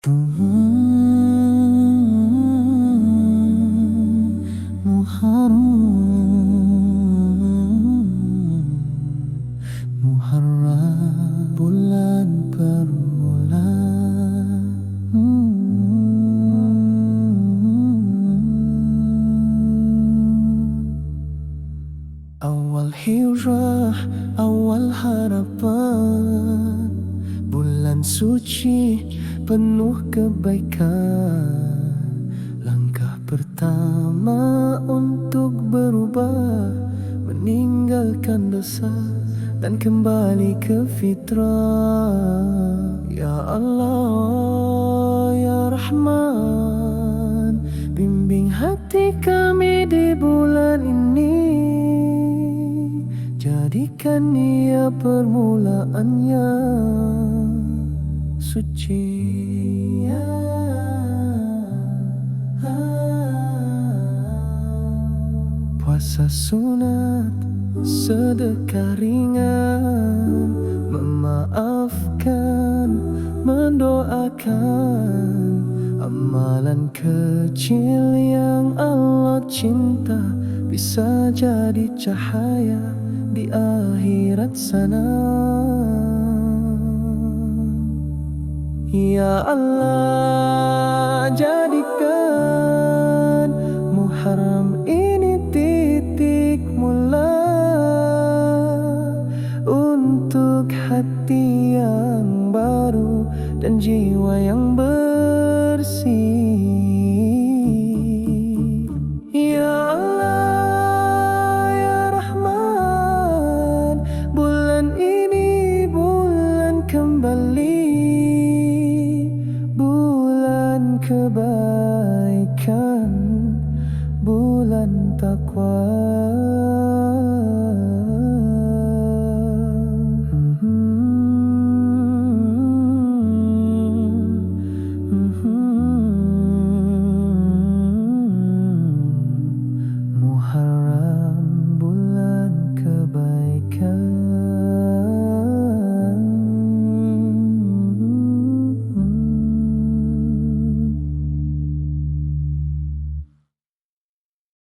Muharram bulan permulaan. Awal hijrah, awal harapan, bulan suci penuh kebaikan. Langkah pertama untuk berubah, meninggalkan dosa dan kembali ke fitrah. Ya Allah, Ya Rahman, bimbing hati kami di bulan ini, jadikan ia permulaannya suci. Puasa sunat, sedekah ringan, memaafkan, mendoakan, amalan kecil yang Allah cinta bisa jadi cahaya di akhirat sana. Ya Allah, jadikan Muharram ini titik mula untuk hati yang baru dan jiwa yang bersih. Ya Allah, Ya Rahman, bulan ini bulan kembali, bulan kebaikan.